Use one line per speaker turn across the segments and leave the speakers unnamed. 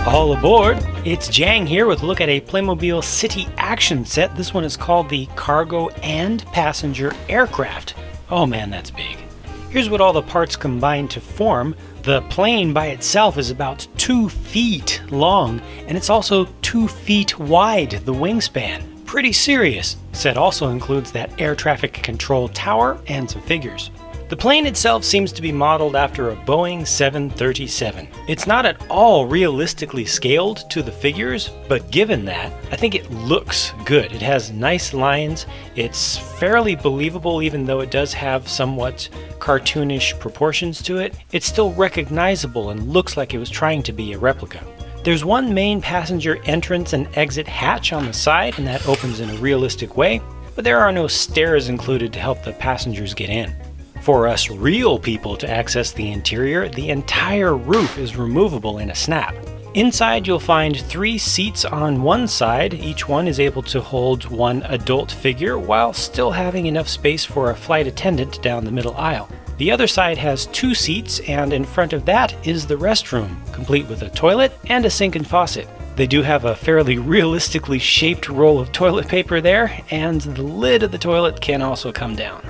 All aboard! It's Jang here with a look at a Playmobil City action set. This one is called the Cargo and Passenger Aircraft. Oh man, that's big. Here's what all the parts combine to form. The plane by itself is about 2 feet long, and it's also 2 feet wide, the wingspan. Pretty serious. Set also includes that air traffic control tower and some figures. The plane itself seems to be modeled after a Boeing 737. It's not at all realistically scaled to the figures, but given that, I think it looks good. It has nice lines, it's fairly believable even though it does have somewhat cartoonish proportions to it. It's still recognizable and looks like it was trying to be a replica. There's one main passenger entrance and exit hatch on the side, and that opens in a realistic way, but there are no stairs included to help the passengers get in. For us real people to access the interior, the entire roof is removable in a snap. Inside you'll find 3 seats on one side. Each one is able to hold one adult figure while still having enough space for a flight attendant down the middle aisle. The other side has 2 seats, and in front of that is the restroom, complete with a toilet and a sink and faucet. They do have a fairly realistically shaped roll of toilet paper there, and the lid of the toilet can also come down.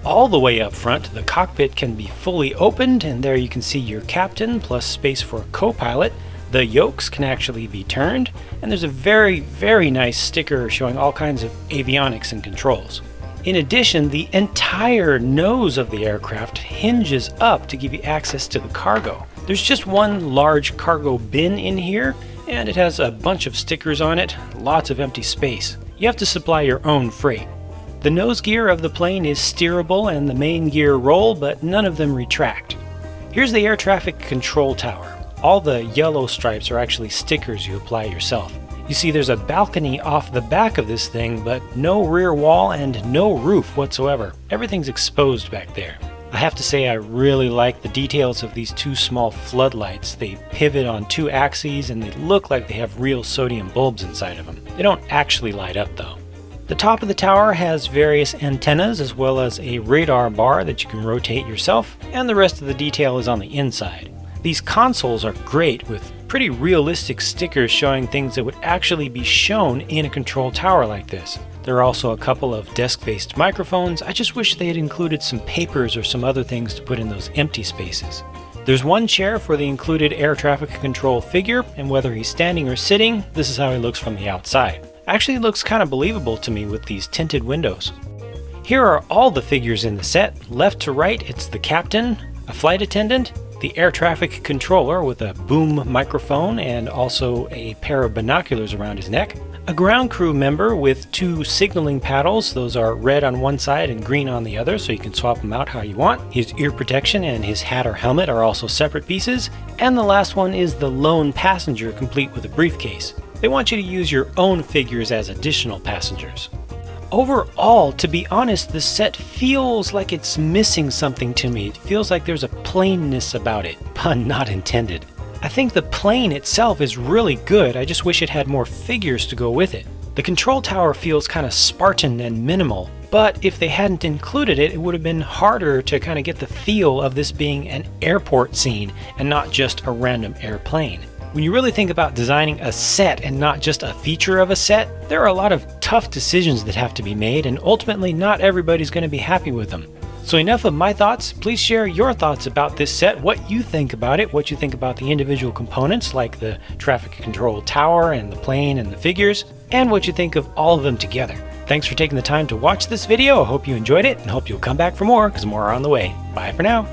All the way up front, the cockpit can be fully opened, and there you can see your captain plus space for a co-pilot. The yokes can actually be turned, and there's a very, very nice sticker showing all kinds of avionics and controls. In addition, the entire nose of the aircraft hinges up to give you access to the cargo. There's just one large cargo bin in here, and it has a bunch of stickers on it, lots of empty space. You have to supply your own freight. The nose gear of the plane is steerable and the main gear roll, but none of them retract. Here's the air traffic control tower. All the yellow stripes are actually stickers you apply yourself. You see there's a balcony off the back of this thing, but no rear wall and no roof whatsoever. Everything's exposed back there. I have to say I really like the details of these 2 small floodlights. They pivot on 2 axes and they look like they have real sodium bulbs inside of them. They don't actually light up though. The top of the tower has various antennas as well as a radar bar that you can rotate yourself, and the rest of the detail is on the inside. These consoles are great with pretty realistic stickers showing things that would actually be shown in a control tower like this. There are also a couple of desk-based microphones. I just wish they had included some papers or some other things to put in those empty spaces. There's one chair for the included air traffic control figure, and whether he's standing or sitting, this is how he looks from the outside. Actually looks kind of believable to me with these tinted windows. Here are all the figures in the set. Left to right, it's the captain, a flight attendant, the air traffic controller with a boom microphone and also a pair of binoculars around his neck, a ground crew member with 2 signaling paddles. Those are red on one side and green on the other, so you can swap them out how you want. His ear protection and his hat or helmet are also separate pieces. And the last one is the lone passenger, complete with a briefcase. They want you to use your own figures as additional passengers. Overall, to be honest, the set feels like it's missing something to me. It feels like there's a plainness about it, pun not intended. I think the plane itself is really good, I just wish it had more figures to go with it. The control tower feels kind of Spartan and minimal, but if they hadn't included it, it would have been harder to kind of get the feel of this being an airport scene and not just a random airplane. When you really think about designing a set and not just a feature of a set, there are a lot of tough decisions that have to be made, and ultimately not everybody's going to be happy with them. So enough of my thoughts. Please share your thoughts about this set, what you think about it, what you think about the individual components like the traffic control tower and the plane and the figures, and what you think of all of them together. Thanks for taking the time to watch this video. I hope you enjoyed it and hope you'll come back for more, because more are on the way. Bye for now.